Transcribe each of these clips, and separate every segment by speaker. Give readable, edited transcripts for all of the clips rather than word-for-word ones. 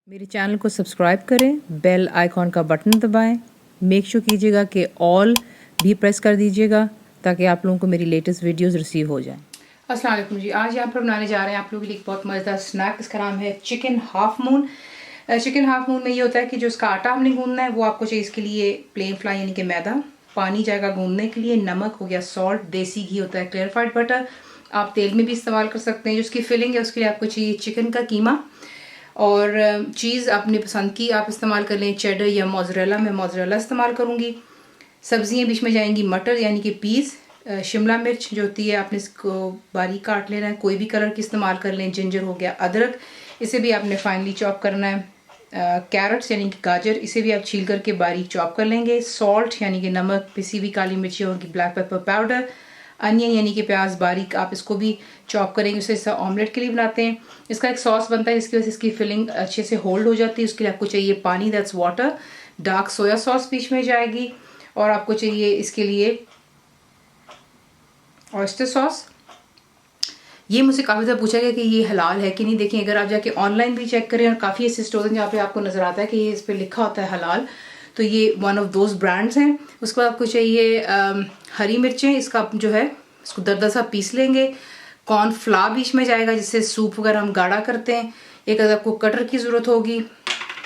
Speaker 1: मेरे चैनल को सब्सक्राइब करें, बेल आइकॉन का बटन दबाएं, मेक श्योर कीजिएगा कि ऑल भी प्रेस कर दीजिएगा ताकि आप लोगों को मेरी लेटेस्ट वीडियोस रिसीव हो जाएं।
Speaker 2: अस्सलाम वालेकुम जी। आज यहाँ पर बनाने जा रहे हैं आप लोगों के लिए एक बहुत मज़ेदार स्नैक। इसका नाम है chicken half moon. Chicken half moon में ये होता है कि जो इसका आटा हमने गूंदना है वो आपको चाहिए इसके लिए प्लेन फ्लाई यानी कि मैदा, पानी जाएगा गूंदने के लिए, नमक हो गया, सॉल्ट, देसी घी होता है, क्लेरिफाइड बटर, आप तेल में भी इस्तेमाल कर सकते हैं। जो उसकी फिलिंग है उसके लिए आपको चाहिए चिकन का कीमा और चीज़ अपनी पसंद की आप इस्तेमाल कर लें, चेडर या मोज़रेला। मैं मोज़रेला इस्तेमाल करूँगी। सब्जियां बीच में जाएंगी, मटर यानी कि पीस, शिमला मिर्च जो होती है आपने इसको बारीक काट लेना है, कोई भी कलर की इस्तेमाल कर लें, जिंजर हो गया, अदरक इसे भी आपने फाइनली चॉप करना है, कैरेट्स यानी कि गाजर इसे भी आप छील करके बारीक चॉप कर लेंगे, सॉल्ट यानी कि नमक, पिसी हुई काली मिर्ची होगी, ब्लैक पेपर पाउडर, अनियन यानी कि प्याज बारीक आप इसको भी चॉप करेंगे। उसे इसका ऑमलेट के लिए बनाते हैं। इसका एक सॉस बनता है जिसकी वजह से इसकी फिलिंग अच्छे से होल्ड हो जाती है। उसके लिए आपको चाहिए पानी, that's water, dark soya sauce बीच में जाएगी और आपको चाहिए इसके लिए ऑयस्टर सॉस। ये मुझसे काफ़ी ज़्यादा पूछा गया कि ये हलाल है कि नहीं। देखिए, अगर आप जाके ऑनलाइन भी चेक करें और काफ़ी ऐसे स्टोर हैं जहाँ पे आपको नज़र आता है कि ये इस पर लिखा होता है हलाल, तो ये वन ऑफ दोज ब्रांड्स हैं। उसके बाद आपको चाहिए हरी मिर्चें, इसका जो है इसको दरदरा सा पीस लेंगे। कॉर्नफ्लावर बीच में जाएगा जिससे सूप वगैरह हम गाढ़ा करते हैं। एक अगर आपको कटर की ज़रूरत होगी,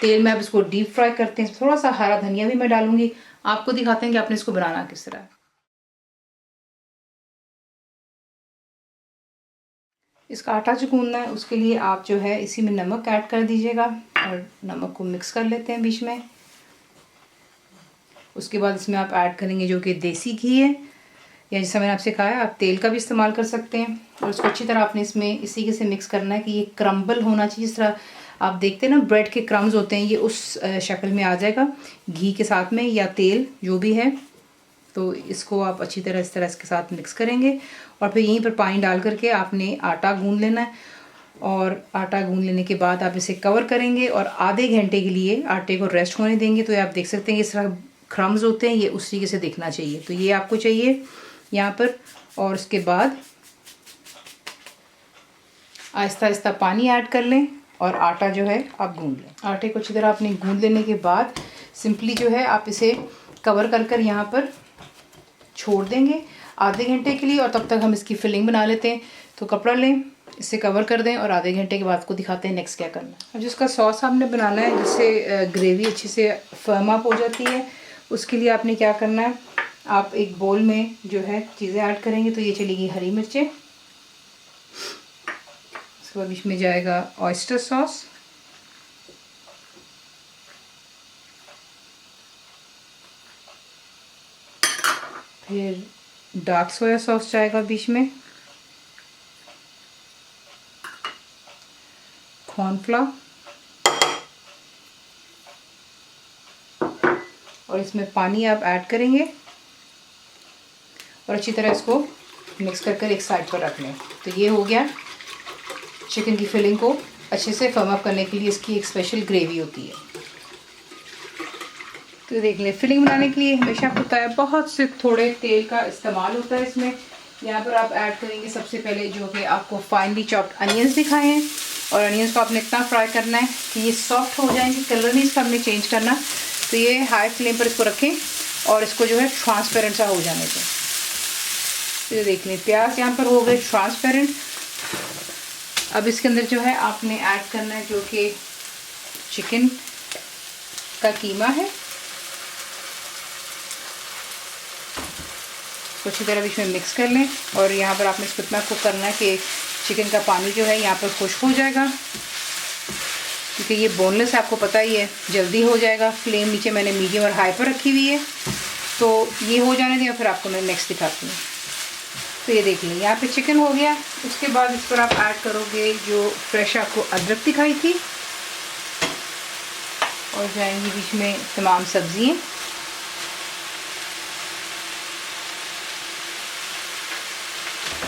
Speaker 2: तेल में आप इसको डीप फ्राई करते हैं। थोड़ा सा हरा धनिया भी मैं डालूंगी। आपको दिखाते हैं कि आपने इसको बनाना किस तरह है। इसका आटा जो गूंदना है उसके लिए आप जो है इसी में नमक ऐड कर दीजिएगा और नमक को मिक्स कर लेते हैं बीच में। उसके बाद इसमें आप ऐड करेंगे जो कि देसी घी है, या जैसा मैंने आपसे कहा है आप तेल का भी इस्तेमाल कर सकते हैं। और उसको अच्छी तरह आपने इसमें इसी से मिक्स करना है कि ये क्रम्बल होना चाहिए। जिस तरह आप देखते हैं ना ब्रेड के क्रम्स होते हैं, ये उस शक्ल में आ जाएगा घी के साथ में या तेल जो भी है। तो इसको आप अच्छी तरह इस तरह इसके साथ मिक्स करेंगे और फिर यहीं पर पानी डाल करके आपने आटा गूंद लेना है। और आटा गूंद लेने के बाद आप इसे कवर करेंगे और आधे घंटे के लिए आटे को रेस्ट होने देंगे। तो ये आप देख सकते हैं इस तरह क्रम्स होते हैं, ये उस तरीके से दिखना चाहिए। तो ये आपको चाहिए यहाँ पर। और उसके बाद आहिस्ता आहिस्ता पानी ऐड कर लें और आटा जो है आप गूंद लें। आटे को अच्छी तरह आपने गूंद लेने के बाद सिंपली जो है आप इसे कवर कर कर यहाँ पर छोड़ देंगे आधे घंटे के लिए। और तब तक हम इसकी फिलिंग बना लेते हैं। तो कपड़ा लें, इसे कवर कर दें और आधे घंटे के बाद को दिखाते हैं नेक्स्ट क्या करना है। अब जिसका सॉस आपने बनाना है जिससे ग्रेवी अच्छे से फर्म अप हो जाती है, उसके लिए आपने क्या करना है, आप एक बोल में जो है चीज़ें ऐड करेंगे। तो ये चलेगी हरी मिर्चें, उसके बाद बीच में जाएगा ऑयस्टर सॉस, फिर डार्क सोया सॉस जाएगा बीच में, कॉर्नफ्लावर, और इसमें पानी आप ऐड करेंगे और अच्छी तरह इसको मिक्स कर कर एक साइड पर रख लें। तो ये हो गया चिकन की फिलिंग को अच्छे से फर्म अप करने के लिए इसकी एक स्पेशल ग्रेवी होती है। तो देख लें, फिलिंग बनाने के लिए हमेशा आपको पता है बहुत से थोड़े तेल का इस्तेमाल होता है इसमें। यहाँ पर आप ऐड करेंगे सबसे पहले जो कि आपको फाइनली चॉप्ड अनियंस दिखाए हैं। और अनियंस को आपने इतना फ्राई करना है कि ये सॉफ्ट हो जाएंगे, कलर नहीं इसका हमने चेंज करना। तो ये हाई फ्लेम पर इसको रखें और इसको जो है ट्रांसपेरेंट सा हो जाने दें। तो ये देख लें प्याज यहाँ पर हो गए ट्रांसपेरेंट। अब इसके अंदर जो है आपने ऐड करना है जो कि चिकन का कीमा है। तो अच्छी तरह बीच में मिक्स कर लें और यहाँ पर आपने इसको इतना कुक करना है कि चिकन का पानी जो है यहाँ पर खुश्क हो जाएगा, क्योंकि ये बोनलेस आपको पता ही है जल्दी हो जाएगा। फ्लेम नीचे मैंने मीडियम और हाई पर रखी हुई है। तो ये हो जाने दें और फिर आपको मैं नेक्स्ट दिखाती हूँ। तो ये देख लें यहाँ पे चिकन हो गया। उसके बाद इस पर आप ऐड करोगे जो फ्रेश आपको अदरक दिखाई थी और जाएंगी बीच में तमाम सब्जियाँ।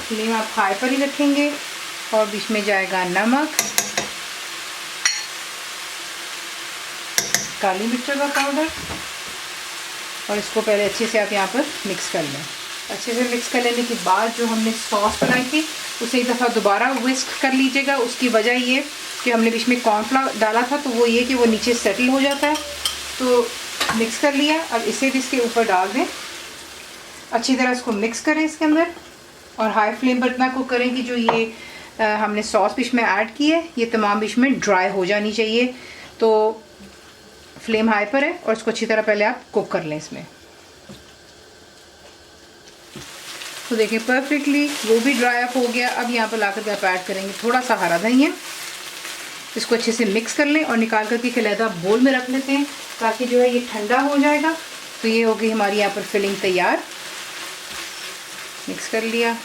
Speaker 2: फ्लेम आप हाई पर ही रखेंगे और बीच में जाएगा नमक, काली मिर्चों का पाउडर, और इसको पहले अच्छे से आप यहाँ पर मिक्स कर लें। अच्छे से मिक्स कर लेने के बाद जो हमने सॉस बनाई थी उसे एक दफ़ा दोबारा विस्क कर लीजिएगा। उसकी वजह ये कि हमने बीच में कॉर्नफ्लावर डाला था, तो वो ये कि वो नीचे सेटल हो जाता है। तो मिक्स कर लिया, अब इसे भी इसके ऊपर डाल दें, अच्छी तरह इसको मिक्स करें इसके अंदर, और हाई फ्लेम पर इतना कुक करें कि जो ये हमने सॉस बीच में ऐड की है ये तमाम बीच में ड्राई हो जानी चाहिए। तो फ्लेम हाई पर है और इसको अच्छी तरह पहले आप कुक कर लें इसमें। तो देखें परफेक्टली वो भी ड्राई अप हो गया। अब यहाँ पर ला कर आप ऐड करेंगे थोड़ा सा हरा धनिया, इसको अच्छे से मिक्स कर लें और निकाल करके एक अलग बोल में रख लेते हैं ताकि जो है ये ठंडा हो जाएगा। तो ये होगी हमारी यहाँ पर फिलिंग तैयार। मिक्स कर लिया,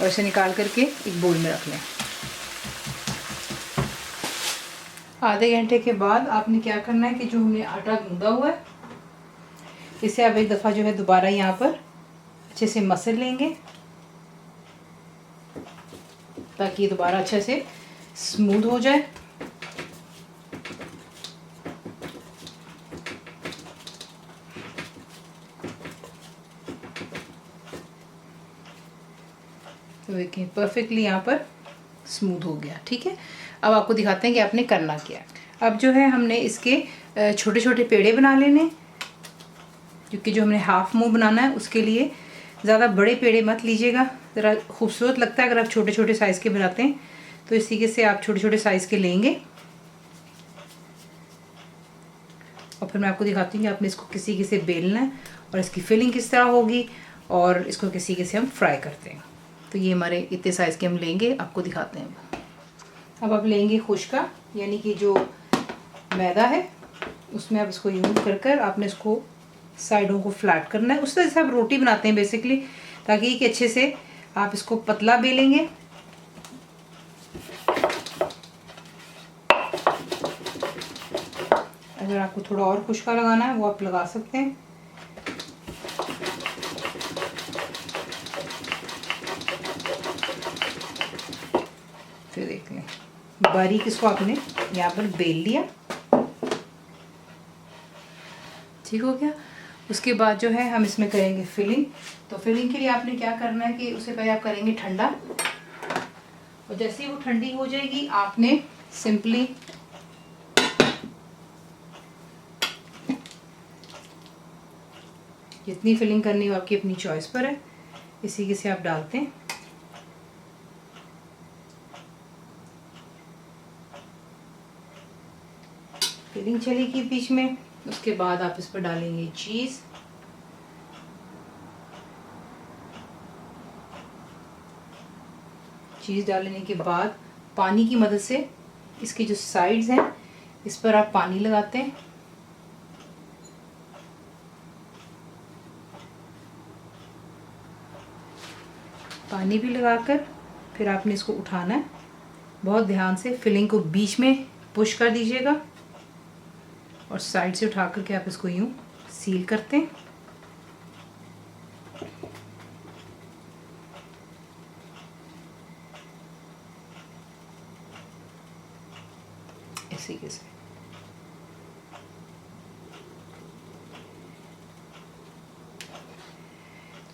Speaker 2: और इसे निकाल करके एक बोल में रख लें। आधे घंटे के बाद आपने क्या करना है कि जो हमने आटा गूंदा हुआ है इसे अब एक दफ़ा जो है दोबारा यहाँ पर अच्छे से मसल लेंगे ताकि ये दोबारा अच्छे से स्मूथ हो जाए। तो देखिए परफेक्टली यहाँ पर स्मूथ हो गया। ठीक है, अब आपको दिखाते हैं कि आपने करना क्या है। अब जो है हमने इसके छोटे छोटे पेड़े बना लेने, क्योंकि जो हमने हाफ मून बनाना है उसके लिए ज़्यादा बड़े पेड़े मत लीजिएगा, ज़रा खूबसूरत लगता है अगर आप छोटे छोटे साइज़ के बनाते हैं। तो इस तरीके से आप छोटे छोटे साइज़ के लेंगे और फिर मैं आपको दिखाती हूँ कि आपने इसको किसी किसी बेलना है और इसकी फिलिंग किस तरह होगी और इसको किसी किसी हम फ्राई करते हैं। तो ये हमारे इतने साइज़ के हम लेंगे, आपको दिखाते हैं। अब आप लेंगे खुश्का, यानी कि जो मैदा है उसमें आप इसको यूज़ कर कर आपने इसको साइडों को फ्लैट करना है। उस तरह से आप रोटी बनाते हैं बेसिकली, ताकि कि अच्छे से आप इसको पतला बेलेंगे। अगर आपको थोड़ा और खुश्का लगाना है वो आप लगा सकते हैं। फिर देख लें बारीक इसको आपने यहाँ पर बेल लिया, ठीक हो गया। उसके बाद जो है हम इसमें करेंगे फिलिंग। तो फिलिंग के लिए आपने क्या करना है कि उससे पहले आप करेंगे ठंडा, और जैसे ही वो ठंडी हो जाएगी आपने सिंपली जितनी फिलिंग करनी हो आपकी अपनी चॉइस पर है, इसी से आप डालते हैं। फिलिंग चलेगी बीच में, उसके बाद आप इस पर डालेंगे चीज़। चीज़ डालने के बाद पानी की मदद से इसकी जो साइड्स हैं इस पर आप पानी लगाते हैं। पानी भी लगाकर फिर आपने इसको उठाना है। बहुत ध्यान से फिलिंग को बीच में पुश कर दीजिएगा और साइड से उठा करके आप इसको यूं सील करते हैं। इसी के से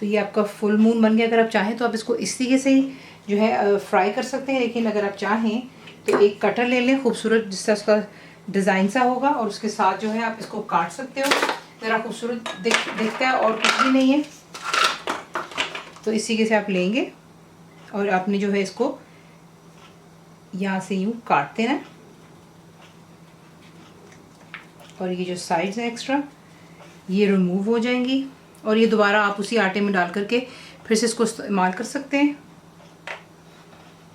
Speaker 2: तो ये आपका फुल मून बन गया। अगर आप चाहें तो आप इसको इस तरीके से ही जो है फ्राई कर सकते हैं, लेकिन अगर आप चाहें तो एक कटर ले लें खूबसूरत, जिससे उसका डिज़ाइन सा होगा, और उसके साथ जो है आप इसको काट सकते हो। ज़रा खूबसूरत दिखता है और कुछ भी नहीं है। तो इस तरीके से आप लेंगे और आपने जो है इसको यहाँ से यूँ काटते हैं, और ये जो साइड्स हैं एक्स्ट्रा ये रिमूव हो जाएंगी, और ये दोबारा आप उसी आटे में डाल करके फिर से इसको इस्तेमाल कर सकते हैं।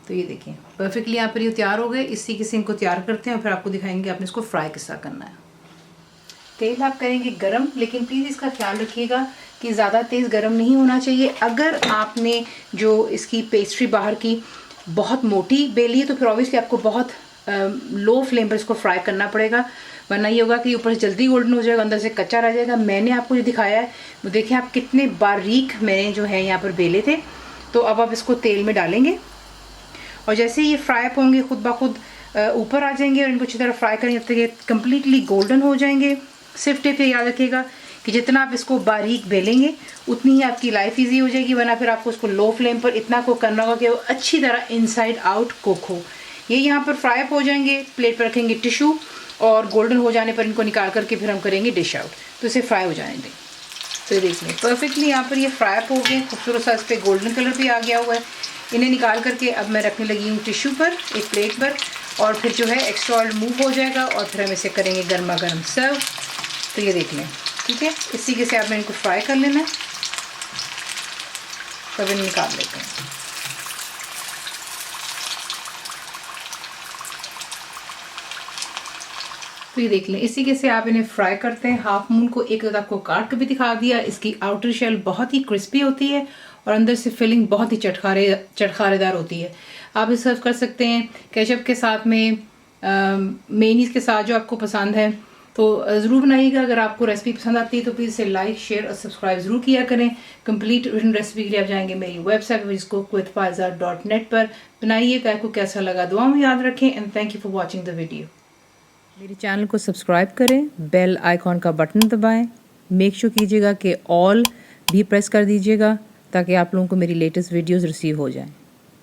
Speaker 2: तो ये देखिए परफेक्टली यहाँ पर ये तैयार हो गए। इसी के से इनको तैयार करते हैं और फिर आपको दिखाएंगे आपने इसको फ्राई किस तरह करना है। तेल आप करेंगे गरम, लेकिन प्लीज़ इसका ख्याल रखिएगा कि ज़्यादा तेज़ गरम नहीं होना चाहिए। अगर आपने जो इसकी पेस्ट्री बाहर की बहुत मोटी बेली है तो फिर ऑब्वियसली आपको बहुत लो फ्लेम पर इसको फ्राई करना पड़ेगा, वरना ये होगा कि ऊपर से जल्दी गोल्डन हो जाएगा, अंदर से कच्चा रह जाएगा। मैंने आपको जो दिखाया है वो देखिए आप कितने बारीक मैंने जो है यहाँ पर बेले थे। तो अब आप इसको तेल में डालेंगे और जैसे ही ये फ्राई अप होंगे खुद ब खुद ऊपर आ जाएंगे, और इनको अच्छी तरह फ्राई करेंगे जब तक ये कम्प्लीटली गोल्डन हो जाएंगे। सिर्फ टिप ये याद रखिएगा कि जितना आप इसको बारीक बेलेंगे उतनी ही आपकी लाइफ इजी हो जाएगी, वरना फिर आपको उसको लो फ्लेम पर इतना कुक करना होगा कि वो अच्छी तरह इनसाइड आउट कुक हो। ये यहाँ पर फ्राई अप हो जाएंगे, प्लेट पर रखेंगे टिश्यू और गोल्डन हो जाने पर इनको निकाल करके फिर हम करेंगे डिश आउट। तो इसे फ्राई हो जाने दें। तो देख लें परफेक्टली यहाँ पर ये फ्राई अप हो गए, खूबसूरत सा इस पर गोल्डन कलर भी आ गया हुआ है। इन्हें निकाल करके अब मैं रखने लगी हूँ टिश्यू पर, एक प्लेट पर, और फिर जो है एक्स्ट्रा ऑयल मूव हो जाएगा और फिर हम इसे करेंगे गर्मा गर्म सर्व। तो ये देख लें, ठीक है, इस तरीके से आपने इनको फ्राई कर लेना है। तब इन्हें निकाल लेते हैं। तो ये देख लें, इस तरीके से आप इन्हें फ्राई करते हैं। हाफ मून को एक तरफ आपको काट के भी दिखा दिया। इसकी आउटर शेल बहुत ही क्रिस्पी होती है और अंदर से फिलिंग बहुत ही चटखारेदार होती है। आप इसे सर्व कर सकते हैं केचप के साथ में, मेयोनीज के साथ, जो आपको पसंद है। तो ज़रूर बनाइएगा। अगर आपको रेसिपी पसंद आती है तो प्लीज़ इसे लाइक, शेयर और सब्सक्राइब ज़रूर किया करें। कंप्लीट रेसिपी के लिए आप जाएंगे मेरी वेबसाइट cookWithFaiza.net पर। बनाइएगा, आपको कैसा लगा दुआ में याद रखें। And thank you for watching the video.
Speaker 1: मेरे चैनल को सब्सक्राइब करें, बेल आइकॉन का बटन दबाएं, मेक श्योर कीजिएगा कि ऑल भी प्रेस कर दीजिएगा ताकि आप लोगों को मेरी लेटेस्ट वीडियोस रिसीव हो जाएं।